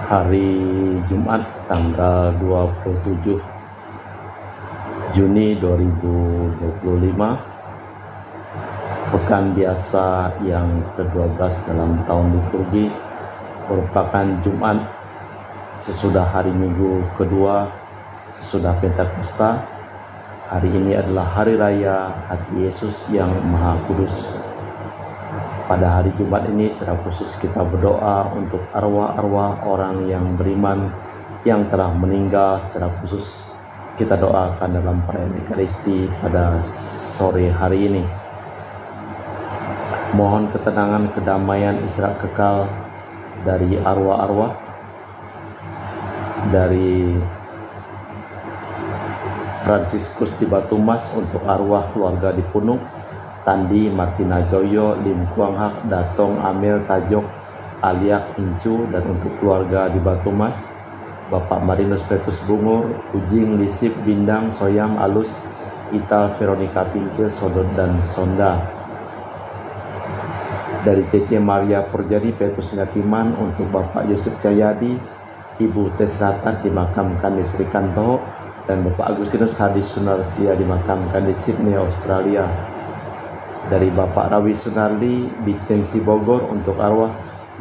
Hari Jumat tanggal 27 Juni 2025, pekan biasa yang ke-12 dalam tahun liturgi, merupakan Jumat sesudah hari Minggu kedua sesudah Pentakosta. Hari ini adalah hari raya Hati Yesus yang Maha Kudus. Pada hari Jumat ini secara khusus kita berdoa untuk arwah-arwah orang yang beriman yang telah meninggal. Secara khusus kita doakan dalam perayaan Ekaristi pada sore hari ini. Mohon ketenangan, kedamaian, istirahat kekal dari arwah-arwah, dari Fransiskus di Batumas untuk arwah keluarga di Punuk, Tandi, Martina Joyo, Lim Kuang Hak, Datong, Amel, Tajok, Aliak, Incu, dan untuk keluarga di Batumas, Bapak Marinus Petrus Bungur, Ujing, Lisip, Bindang, Soyam, Alus, Ital, Veronica Pinggil, Sodot, dan Sonda. Dari Cece Maria Purjadi, Petrus Ngatiman, untuk Bapak Yusuf Jayadi, Ibu Tresnata dimakamkan di Sri Kanto, dan Bapak Agustinus Hadis Sunarsia dimakamkan di Sydney, Australia. Dari Bapak Rawi Sunardi di Cilengsi Bogor untuk arwah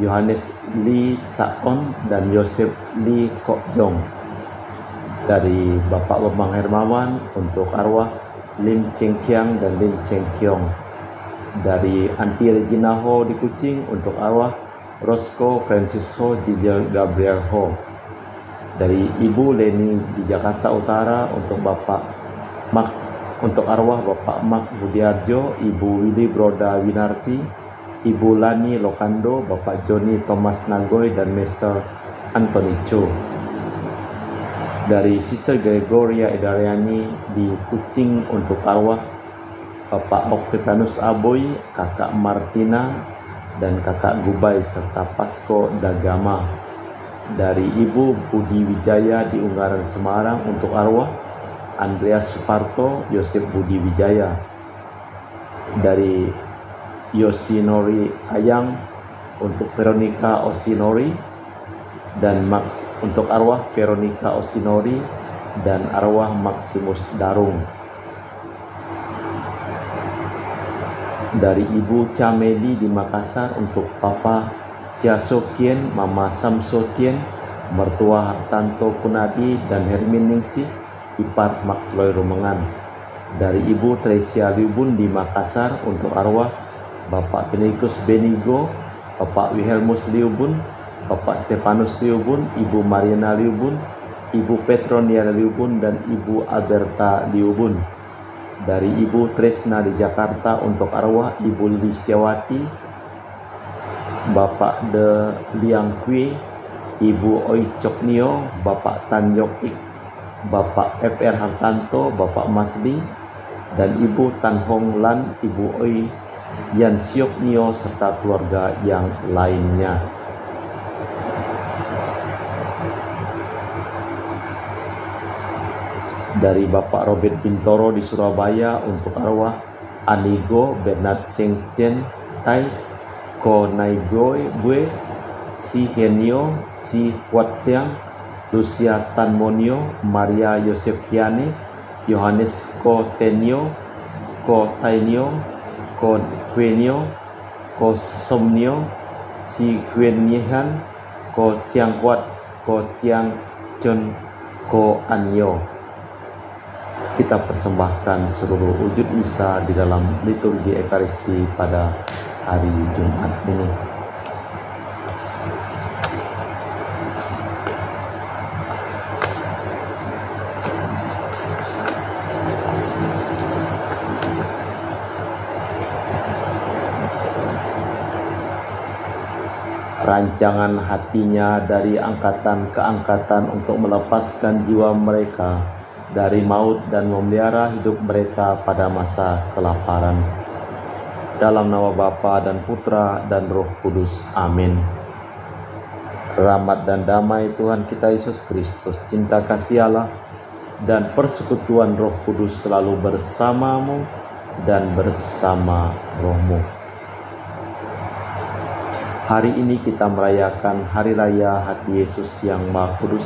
Yohanes Lee Saon dan Yosef Lee Kok Jong. Dari Bapak Bambang Hermawan untuk arwah Lim Cheng Kiang dan Lim Cheng Kiong. Dari Anti Regina Ho di Kucing untuk arwah Roscoe Francis Ho, Jijel Gabriel Ho. Dari Ibu Leni di Jakarta Utara untuk arwah Bapak Mak Budiarjo, Ibu Willy Broda Winarti, Ibu Lani Lokando, Bapak Joni Thomas Nagoy, dan Mr. Anthony Cho. Dari Sister Gregoria Edariani di Kucing untuk arwah Bapak Octavianus Aboy, Kakak Martina, dan Kakak Gubay, serta Pasko Dagama. Dari Ibu Budi Wijaya di Ungaran Semarang untuk arwah Andreas Suparto, Yosef Budi Wijaya. Dari Yosinori Ayang untuk Veronica Osinori, dan untuk arwah Veronica Osinori dan arwah Maximus Darung. Dari Ibu Cameli di Makassar untuk Papa Ciasokien, Mama Samsotien, mertua Hartanto Kunadi dan Hermin Ningsih, ipar Max Loy Rumengan. Dari Ibu Tresia Liubun di Makassar untuk arwah Bapak Benedictus Benigo, Bapak Wilhelmus Liubun, Bapak Stefanus Liubun, Ibu Mariana Liubun, Ibu Petronia Liubun, dan Ibu Alberta Liubun. Dari Ibu Tresna di Jakarta untuk arwah Ibu Lili Setiawati, Bapak De Liang Kui, Ibu Oi Coknio, Bapak Tan Yokik, Bapak FR Hartanto, Bapak Masdi, dan Ibu Tan Hong Lan, Ibu Oi Yan Siok Nio, serta keluarga yang lainnya. Dari Bapak Robert Bintoro di Surabaya untuk arwah Anigo Bernard Cheng Chen Tai, Ko Nai Bue, Si Henio, Si Huat Tiang, Lucia Tanmonio, Maria Yosefiane, Yohanes Ko Tenio, Ko Tainio, Ko Quenio, Ko Somnio, Si Quenyehan, Ko Tiang Huat, Ko Tiang Chon, Ko Anyo. Kita persembahkan seluruh wujud misa di dalam liturgi Ekaristi pada hari Jumat ini. Rancangan hatinya dari angkatan ke angkatan untuk melepaskan jiwa mereka dari maut dan memelihara hidup mereka pada masa kelaparan. Dalam nama Bapa dan Putra dan Roh Kudus. Amin. Rahmat dan damai Tuhan kita Yesus Kristus, cinta kasih Allah, dan persekutuan Roh Kudus selalu bersamamu dan bersama rohmu. Hari ini kita merayakan Hari Raya Hati Yesus yang Maha Kudus,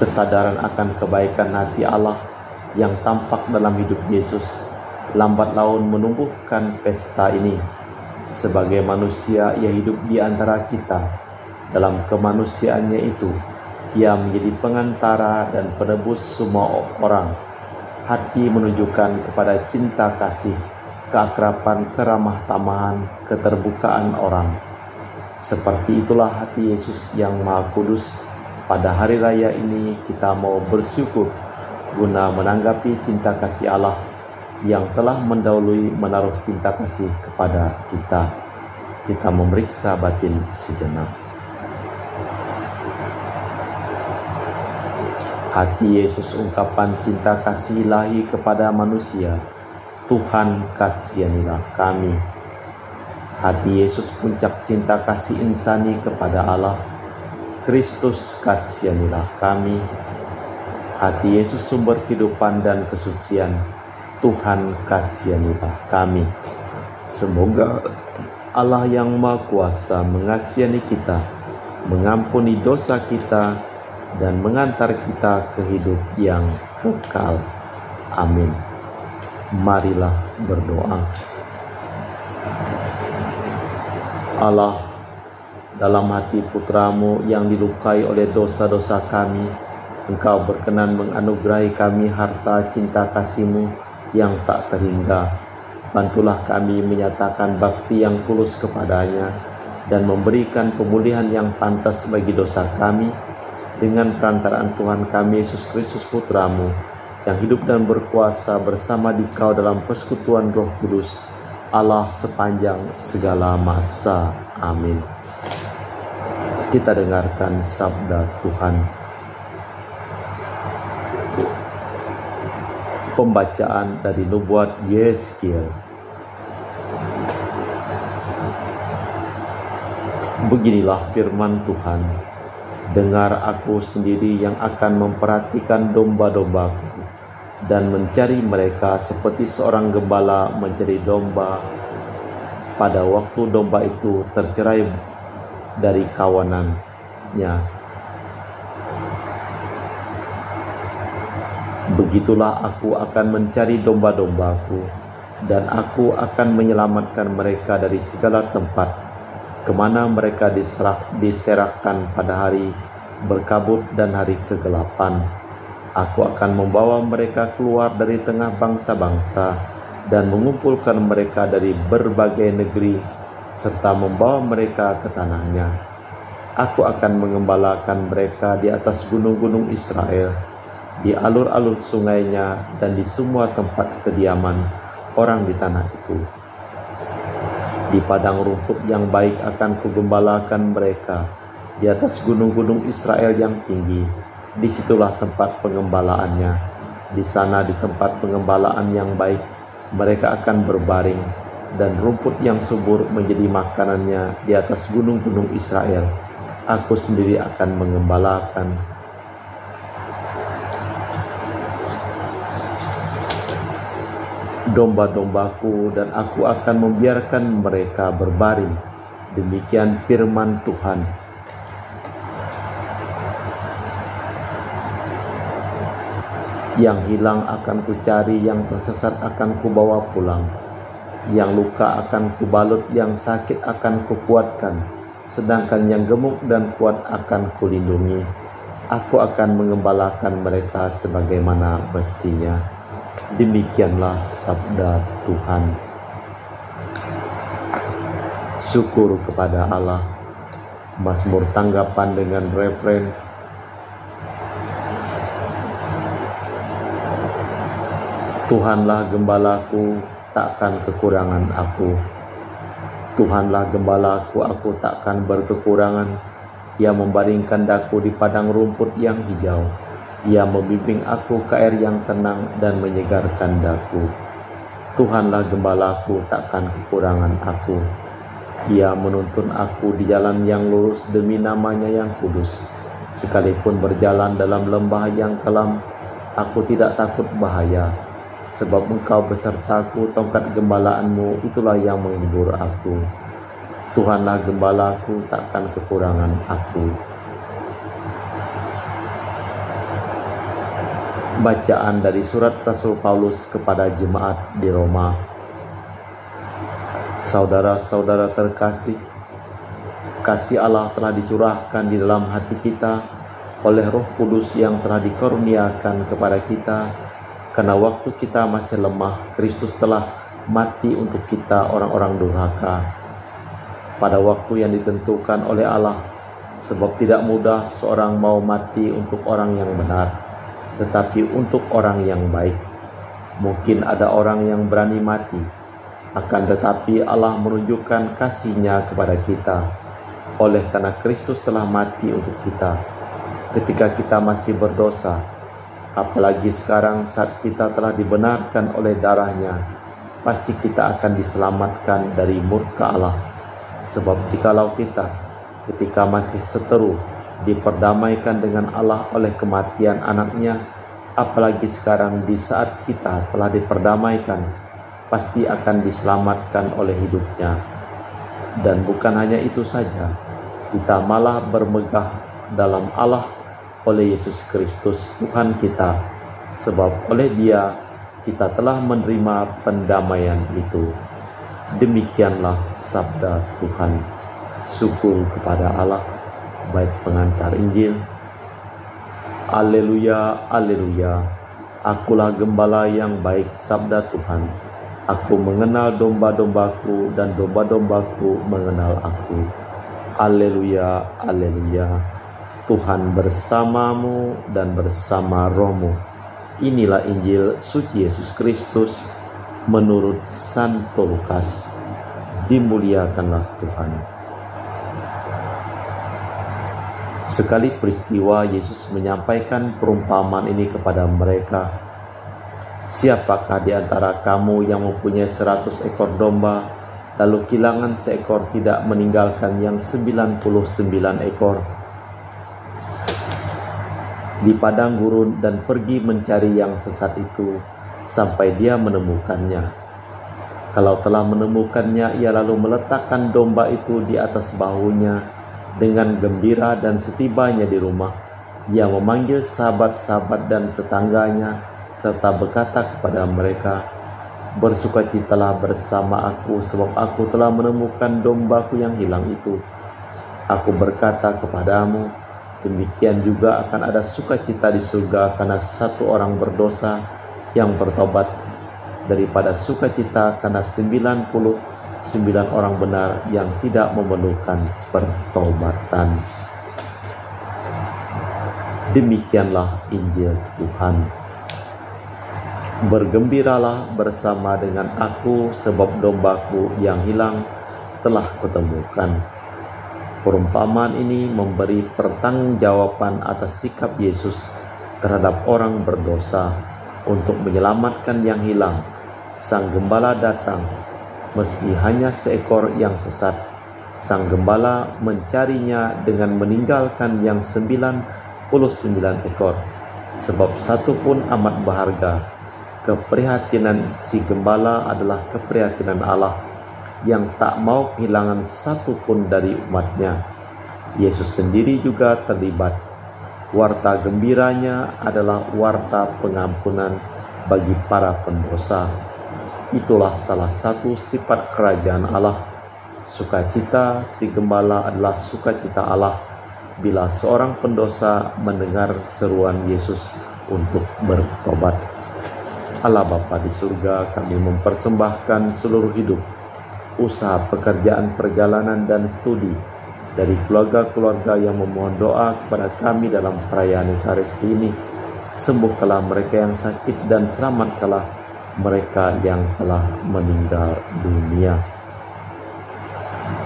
kesadaran akan kebaikan hati Allah yang tampak dalam hidup Yesus. Lambat laun menumbuhkan pesta ini. Sebagai manusia, ia hidup di antara kita. Dalam kemanusiaannya itu, ia menjadi pengantara dan penebus semua orang. Hati menunjukkan kepada cinta kasih, keakraban, keramah tamahan, keterbukaan orang. Seperti itulah hati Yesus yang Maha Kudus. Pada hari raya ini kita mau bersyukur guna menanggapi cinta kasih Allah yang telah mendahului menaruh cinta kasih kepada kita. Kita memeriksa batin sejenak. Hati Yesus ungkapan cinta kasih ilahi kepada manusia. Tuhan, kasihanilah kami. Hati Yesus puncak cinta kasih insani kepada Allah. Kristus, kasihanilah kami. Hati Yesus sumber kehidupan dan kesucian. Tuhan, kasihanilah kami. Semoga Allah yang Maha Kuasa mengasihani kita, mengampuni dosa kita, dan mengantar kita ke hidup yang kekal. Amin. Marilah berdoa. Allah, dalam hati putramu yang dilukai oleh dosa-dosa kami, Engkau berkenan menganugerahi kami harta cinta kasih-Mu yang tak terhingga. Bantulah kami menyatakan bakti yang tulus kepadanya dan memberikan pemulihan yang pantas bagi dosa kami dengan perantaraan Tuhan kami Yesus Kristus Putramu yang hidup dan berkuasa bersama Dikau dalam persekutuan Roh Kudus, Allah sepanjang segala masa. Amin. Kita dengarkan sabda Tuhan. Pembacaan dari nubuat Yeskiel. Beginilah firman Tuhan. Dengar, aku sendiri yang akan memperhatikan domba-dombaku dan mencari mereka seperti seorang gembala mencari domba pada waktu domba itu tercerai dari kawanannya. Begitulah aku akan mencari domba-dombaku, dan aku akan menyelamatkan mereka dari segala tempat kemana mereka diserahkan pada hari berkabut dan hari kegelapan. Aku akan membawa mereka keluar dari tengah bangsa-bangsa dan mengumpulkan mereka dari berbagai negeri serta membawa mereka ke tanahnya. Aku akan mengembalakan mereka di atas gunung-gunung Israel, di alur-alur sungainya, dan di semua tempat kediaman orang di tanah itu. Di padang rumput yang baik akan kugembalakan mereka, di atas gunung-gunung Israel yang tinggi. Disitulah tempat pengembalaannya. Di sana, di tempat pengembalaan yang baik, mereka akan berbaring, dan rumput yang subur menjadi makanannya di atas gunung-gunung Israel. Aku sendiri akan mengembalakan domba-dombaku, dan aku akan membiarkan mereka berbaring. Demikian firman Tuhan. Yang hilang akan kucari, yang tersesat akan kubawa pulang, yang luka akan kubalut, yang sakit akan kukuatkan, sedangkan yang gemuk dan kuat akan kulindungi. Aku akan mengembalakan mereka sebagaimana mestinya. Demikianlah sabda Tuhan. Syukur kepada Allah. Mazmur tanggapan dengan refren. Tuhanlah gembalaku, takkan kekurangan aku. Tuhanlah gembalaku, aku takkan berkekurangan. Ia membaringkan daku di padang rumput yang hijau. Ia membimbing aku ke air yang tenang dan menyegarkan daku. Tuhanlah gembalaku, takkan kekurangan aku. Ia menuntun aku di jalan yang lurus demi namanya yang kudus. Sekalipun berjalan dalam lembah yang kelam, aku tidak takut bahaya. Sebab Engkau besertaku, tongkat gembalaanmu itulah yang menghibur aku. Tuhanlah gembalaku, takkan kekurangan aku. Bacaan dari surat Rasul Paulus kepada jemaat di Roma. Saudara-saudara terkasih, kasih Allah telah dicurahkan di dalam hati kita oleh Roh Kudus yang telah dikaruniakan kepada kita. Karena waktu kita masih lemah, Kristus telah mati untuk kita orang-orang durhaka. Pada waktu yang ditentukan oleh Allah, sebab tidak mudah seorang mau mati untuk orang yang benar, tetapi untuk orang yang baik. Mungkin ada orang yang berani mati, akan tetapi Allah menunjukkan kasih-Nya kepada kita, oleh karena Kristus telah mati untuk kita, ketika kita masih berdosa. Apalagi sekarang saat kita telah dibenarkan oleh darah-Nya, pasti kita akan diselamatkan dari murka Allah. Sebab jikalau kita ketika masih seteru diperdamaikan dengan Allah oleh kematian anaknya, apalagi sekarang di saat kita telah diperdamaikan, pasti akan diselamatkan oleh hidupnya. Dan bukan hanya itu saja, kita malah bermegah dalam Allah oleh Yesus Kristus Tuhan kita, sebab oleh Dia kita telah menerima pendamaian itu. Demikianlah sabda Tuhan. Syukur kepada Allah. Baik pengantar Injil. Alleluia, alleluia. Akulah gembala yang baik, sabda Tuhan. Aku mengenal domba-dombaku dan domba-dombaku mengenal aku. Alleluia, alleluia. Tuhan bersamamu dan bersama rohmu. Inilah Injil suci Yesus Kristus menurut Santo Lukas. Dimuliakanlah Tuhan. Sekali peristiwa Yesus menyampaikan perumpamaan ini kepada mereka. Siapakah di antara kamu yang mempunyai 100 ekor domba, lalu kehilangan seekor tidak meninggalkan yang 99 ekor di padang gurun dan pergi mencari yang sesat itu sampai dia menemukannya? Kalau telah menemukannya, ia lalu meletakkan domba itu di atas bahunya dengan gembira, dan setibanya di rumah, ia memanggil sahabat-sahabat dan tetangganya serta berkata kepada mereka, "Bersukacitalah bersama aku, sebab aku telah menemukan dombaku yang hilang itu. Aku berkata kepadamu, demikian juga akan ada sukacita di surga karena satu orang berdosa yang bertobat, daripada sukacita karena 99 orang benar yang tidak memerlukan pertobatan." Demikianlah Injil Tuhan. Bergembiralah bersama dengan aku, sebab dombaku yang hilang telah kutemukan. Perumpamaan ini memberi pertanggungjawaban atas sikap Yesus terhadap orang berdosa untuk menyelamatkan yang hilang. Sang gembala datang, meski hanya seekor yang sesat. Sang gembala mencarinya dengan meninggalkan yang 99 ekor, sebab satu pun amat berharga. Keprihatinan si gembala adalah keprihatinan Allah yang tak mau kehilangan satu pun dari umatnya. Yesus sendiri juga terlibat. Warta gembiranya adalah warta pengampunan bagi para pendosa. Itulah salah satu sifat kerajaan Allah. Sukacita si gembala adalah sukacita Allah bila seorang pendosa mendengar seruan Yesus untuk bertobat. Allah Bapa di surga, kami mempersembahkan seluruh hidup, usaha, pekerjaan, perjalanan, dan studi dari keluarga-keluarga yang memohon doa kepada kami dalam perayaan Ekaristi ini. Sembuhkanlah mereka yang sakit dan selamatkanlah mereka yang telah meninggal dunia.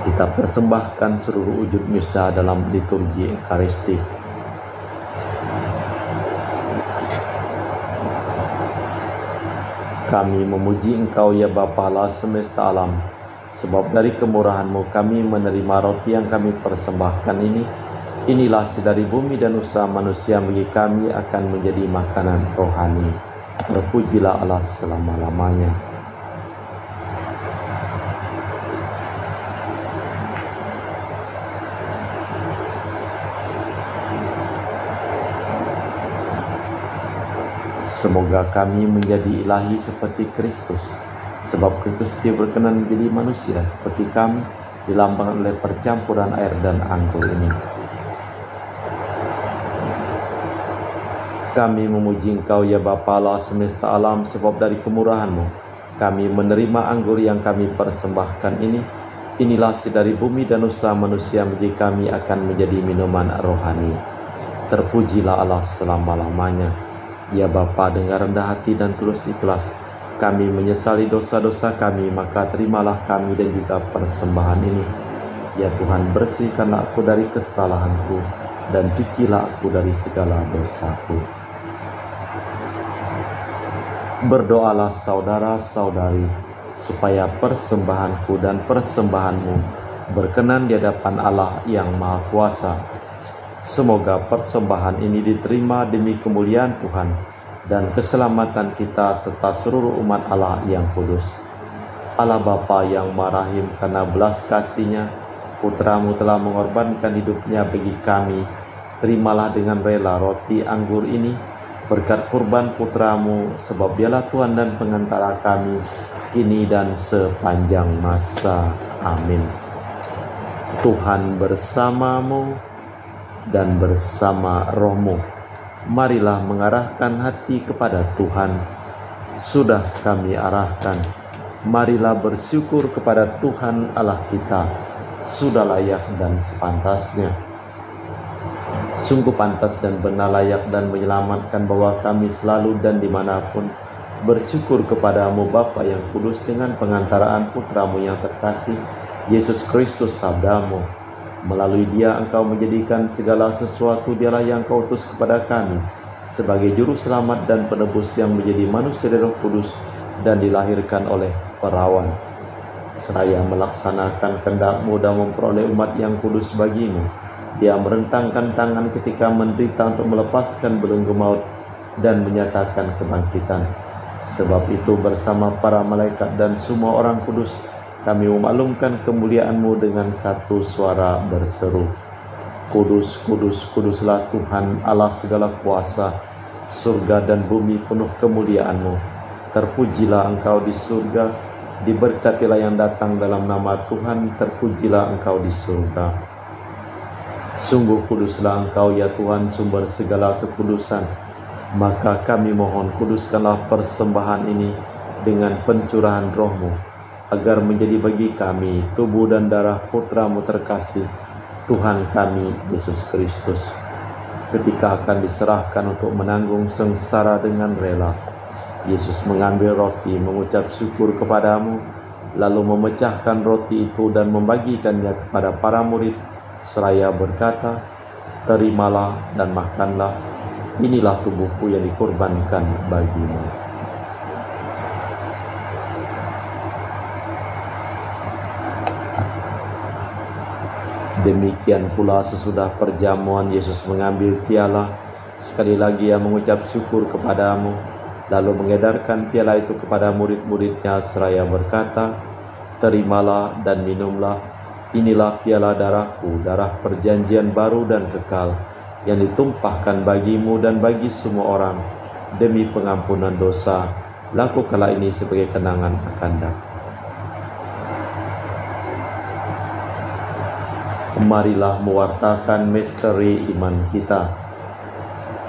Kita persembahkan seluruh wujud misa dalam liturgi Ekaristi. Kami memuji Engkau ya Bapa Allah semesta alam, sebab dari kemurahan-Mu kami menerima roti yang kami persembahkan ini. Inilah dari bumi dan usaha manusia bagi kami akan menjadi makanan rohani. Terpujilah Allah selama-lamanya. Semoga kami menjadi ilahi seperti Kristus, sebab Kristus dia berkenan menjadi manusia seperti kami, dilambangkan oleh percampuran air dan anggur ini. Kami memuji Engkau ya Bapa Allah semesta alam, sebab dari kemurahan-Mu kami menerima anggur yang kami persembahkan ini. Inilah dari bumi dan usaha manusia menjadi kami akan menjadi minuman rohani. Terpujilah Allah selama-lamanya. Ya Bapa, dengan rendah hati dan tulus ikhlas kami menyesali dosa-dosa kami, maka terimalah kami dan juga persembahan ini. Ya Tuhan, bersihkanlah aku dari kesalahanku dan cucilah aku dari segala dosaku. Berdoalah saudara-saudari, supaya persembahanku dan persembahanmu berkenan di hadapan Allah yang Maha Kuasa. Semoga persembahan ini diterima demi kemuliaan Tuhan dan keselamatan kita serta seluruh umat Allah yang kudus. Allah Bapa yang Maha Rahim, karena belas kasih-Nya, Putra-Mu telah mengorbankan hidupnya bagi kami. Terimalah dengan rela roti anggur ini berkat kurban Putra-Mu, sebab Dialah Tuhan dan pengantara kami kini dan sepanjang masa. Amin. Tuhan bersamamu dan bersama rohmu. Marilah mengarahkan hati kepada Tuhan. Sudah kami arahkan. Marilah bersyukur kepada Tuhan Allah kita. Sudah layak dan sepantasnya. Sungguh pantas dan benar, layak dan menyelamatkan bahwa kami selalu dan dimanapun bersyukur kepadamu Bapa yang kudus, dengan pengantaraan Putra-Mu yang terkasih, Yesus Kristus sabdamu. Melalui Dia Engkau menjadikan segala sesuatu. Dialah yang Kau utus kepada kami sebagai juru selamat dan penebus yang menjadi manusia dari Roh Kudus dan dilahirkan oleh perawan. Seraya melaksanakan kehendak-Mu dan memperoleh umat yang kudus bagi-Mu, Dia merentangkan tangan ketika menderita untuk melepaskan belenggu maut dan menyatakan kebangkitan. Sebab itu bersama para malaikat dan semua orang kudus, kami memaklumkan kemuliaan-Mu dengan satu suara berseru, Kudus, kudus, kuduslah Tuhan Allah segala kuasa. Surga dan bumi penuh kemuliaan-Mu. Terpujilah Engkau di surga, diberkatilah yang datang dalam nama Tuhan. Terpujilah Engkau di surga. Sungguh kuduslah Engkau ya Tuhan, sumber segala kekudusan. Maka kami mohon, kuduskanlah persembahan ini dengan pencurahan Roh-Mu, agar menjadi bagi kami tubuh dan darah Putra-Mu terkasih, Tuhan kami Yesus Kristus. Ketika akan diserahkan untuk menanggung sengsara dengan rela, Yesus mengambil roti, mengucap syukur kepadamu, lalu memecahkan roti itu dan membagikannya kepada para murid, seraya berkata, terimalah dan makanlah. Inilah tubuhku yang dikorbankan bagimu. Demikian pula sesudah perjamuan, Yesus mengambil piala. Sekali lagi Ia mengucap syukur kepadamu, lalu mengedarkan piala itu kepada murid-murid-Nya seraya berkata, terimalah dan minumlah. Inilah piala darahku, darah perjanjian baru dan kekal, yang ditumpahkan bagimu dan bagi semua orang demi pengampunan dosa. Lakukanlah ini sebagai kenangan akanku. Marilah mewartakan misteri iman kita.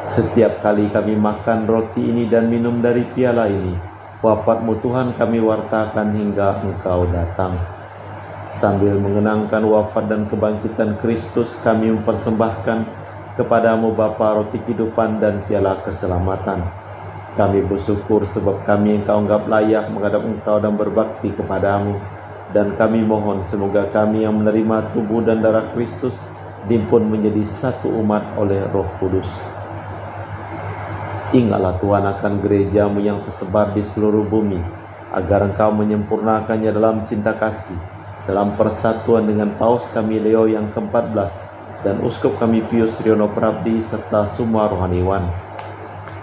Setiap kali kami makan roti ini dan minum dari piala ini, wafat-Mu Tuhan kami wartakan hingga Engkau datang. Sambil mengenangkan wafat dan kebangkitan Kristus, kami mempersembahkan kepadamu Bapa roti kehidupan dan piala keselamatan. Kami bersyukur sebab kami Engkau anggap layak menghadap Engkau dan berbakti kepadamu. Dan kami mohon semoga kami yang menerima tubuh dan darah Kristus dihimpun menjadi satu umat oleh Roh Kudus. Ingatlah Tuhan akan gereja-Mu yang tersebar di seluruh bumi, agar Engkau menyempurnakannya dalam cinta kasih, dalam persatuan dengan Paus kami Leo yang ke-14 dan Uskup kami Pius Riono Prabdi serta semua rohaniwan.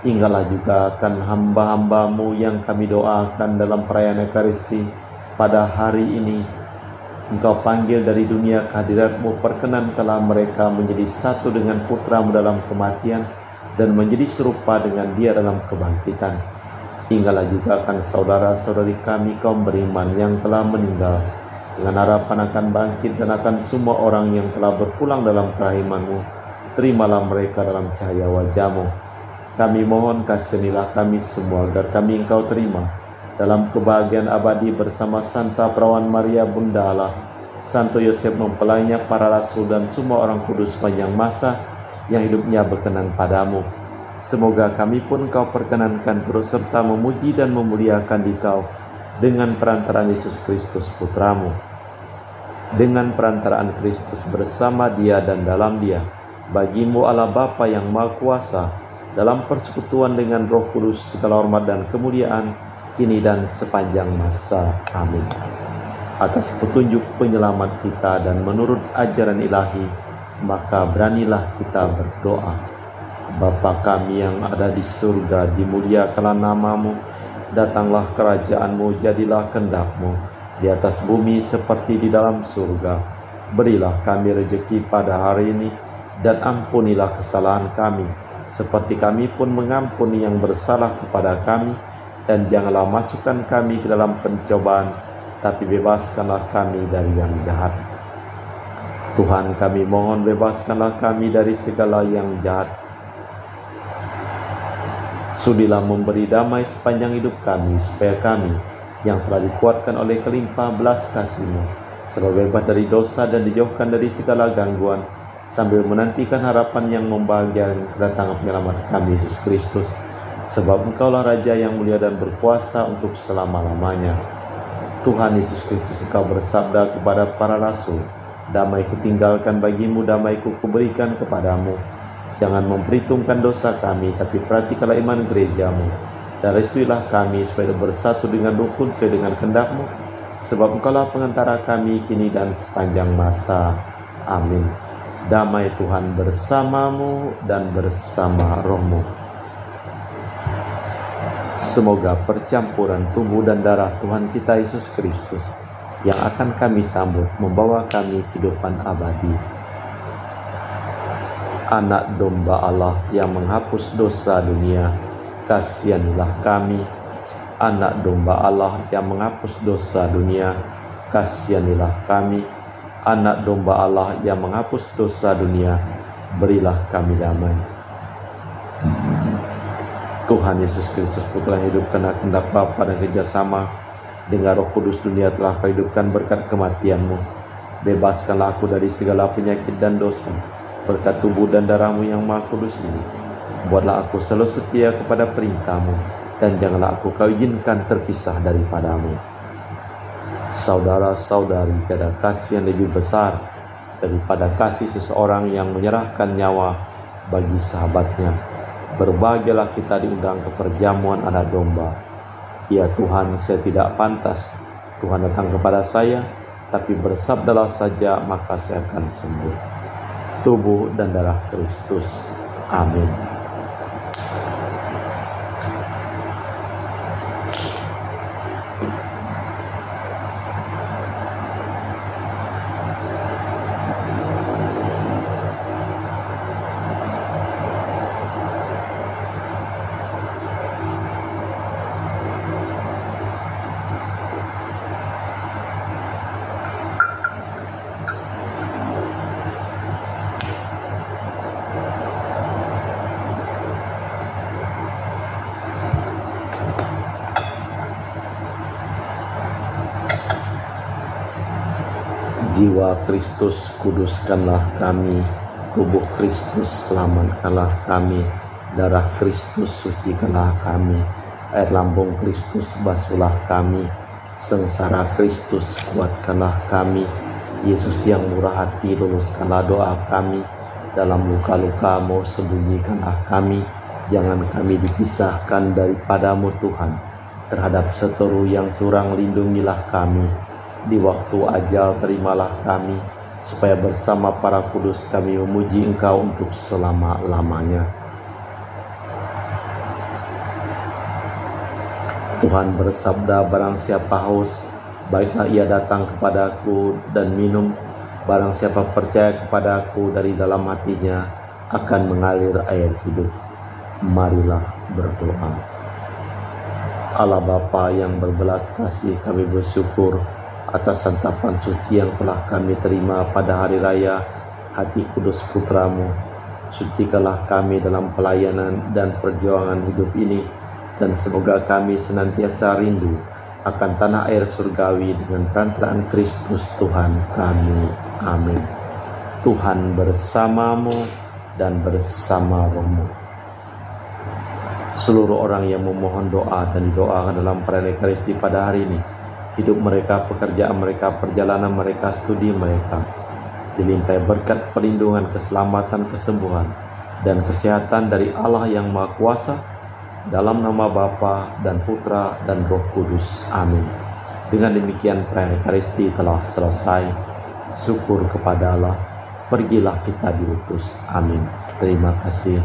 Ingatlah juga akan hamba-hamba-Mu yang kami doakan dalam perayaan Ekaristi pada hari ini. Engkau panggil dari dunia kehadirat-Mu, perkenankanlah mereka menjadi satu dengan Putra-Mu dalam kematian, dan menjadi serupa dengan Dia dalam kebangkitan. Ingatlah juga akan saudara-saudari kami kaum beriman yang telah meninggal, dengan harapan akan bangkit dan akan semua orang yang telah berpulang dalam kerahiman-Mu. Terimalah mereka dalam cahaya wajah-Mu. Kami mohon kasihanilah kami semua agar kami Engkau terima dalam kebahagiaan abadi bersama Santa Perawan Maria Bunda Allah, Santo Yosef mempelainya, para rasul dan semua orang kudus sepanjang masa yang hidupnya berkenan padamu. Semoga kami pun Kau perkenankan terus serta memuji dan memuliakan Dikau dengan perantaraan Yesus Kristus Putramu. Dengan perantaraan Kristus bersama Dia dan dalam Dia, bagimu Allah Bapa yang Maha Kuasa, dalam persekutuan dengan Roh Kudus segala hormat dan kemuliaan kini dan sepanjang masa. Amin. Atas petunjuk penyelamat kita dan menurut ajaran ilahi, maka beranilah kita berdoa. Bapa kami yang ada di surga, dimuliakanlah nama-Mu, datanglah kerajaan-Mu, jadilah kehendak-Mu di atas bumi seperti di dalam surga. Berilah kami rezeki pada hari ini, dan ampunilah kesalahan kami, seperti kami pun mengampuni yang bersalah kepada kami. Dan janganlah masukkan kami ke dalam pencobaan, tapi bebaskanlah kami dari yang jahat. Tuhan, kami mohon bebaskanlah kami dari segala yang jahat. Sudilah memberi damai sepanjang hidup kami, supaya kami yang telah dikuatkan oleh kelimpah belas kasih-Mu selalu bebas dari dosa dan dijauhkan dari segala gangguan, sambil menantikan harapan yang membahagiakan kedatangan penyelamat kami, Yesus Kristus. Sebab Engkaulah Raja yang mulia dan berkuasa untuk selama-lamanya. Tuhan Yesus Kristus, Engkau bersabda kepada para rasul, damai kutinggalkan bagimu, damai kuberikan kepadamu. Jangan memperhitungkan dosa kami, tapi perhatikanlah iman gereja-Mu. Dan restuilah kami supaya bersatu dengan rukun sesuai dengan kehendak-Mu. Sebab Engkaulah pengantara kami kini dan sepanjang masa. Amin. Damai Tuhan bersamamu dan bersama roh-Mu. Semoga percampuran tubuh dan darah Tuhan kita Yesus Kristus yang akan kami sambut membawa kami kehidupan abadi. Anak domba Allah yang menghapus dosa dunia, kasihanilah kami. Anak domba Allah yang menghapus dosa dunia, kasihanilah kami. Anak domba Allah yang menghapus dosa dunia, berilah kami damai. Tuhan Yesus Kristus, Putra yang hidup karena kehendak Bapa dan kerjasama dengan Roh Kudus, dunia telah Kau hidupkan berkat kematian-Mu. Bebaskanlah aku dari segala penyakit dan dosa berkat tubuh dan darah-Mu yang Maha Kudus ini. Buatlah aku selalu setia kepada perintah-Mu, dan janganlah aku Kau izinkan terpisah daripada-Mu. Saudara-saudari, tiada kasih yang lebih besar daripada kasih seseorang yang menyerahkan nyawa bagi sahabatnya. Berbahagialah kita diundang ke perjamuan anak domba. Ya Tuhan, saya tidak pantas Tuhan datang kepada saya, tapi bersabdalah saja maka saya akan sembuh. Tubuh dan darah Kristus. Amin. Jiwa Kristus, kuduskanlah kami. Tubuh Kristus, selamatkanlah kami. Darah Kristus, sucikanlah kami. Air lambung Kristus, basuhlah kami. Sengsara Kristus, kuatkanlah kami. Yesus yang murah hati, luluskanlah doa kami. Dalam luka-luka-Mu, sembunyikanlah kami. Jangan kami dipisahkan daripadamu Tuhan. Terhadap seteru yang curang, lindungilah kami. Di waktu ajal terimalah kami, supaya bersama para kudus kami memuji Engkau untuk selama-lamanya. Tuhan bersabda, barang siapa haus, baiklah ia datang kepadaku dan minum. Barang siapa percaya kepadaku, dari dalam hatinya akan mengalir air hidup. Marilah berdoa. Allah Bapa yang berbelas kasih, kami bersyukur atas santapan suci yang telah kami terima pada hari raya Hati Kudus Putramu. Sucikanlah kami dalam pelayanan dan perjuangan hidup ini, dan semoga kami senantiasa rindu akan tanah air surgawi dengan perantaraan Kristus Tuhan kami. Amin. Tuhan bersamamu dan bersama rohmu. Seluruh orang yang memohon doa dan didoakan dalam perayaan Ekaristi pada hari ini, hidup mereka, pekerjaan mereka, perjalanan mereka, studi mereka, dilimpahi berkat perlindungan, keselamatan, kesembuhan, dan kesehatan dari Allah yang Maha Kuasa, dalam nama Bapa dan Putra dan Roh Kudus. Amin. Dengan demikian perayaan Ekaristi telah selesai. Syukur kepada Allah. Pergilah kita diutus. Amin. Terima kasih.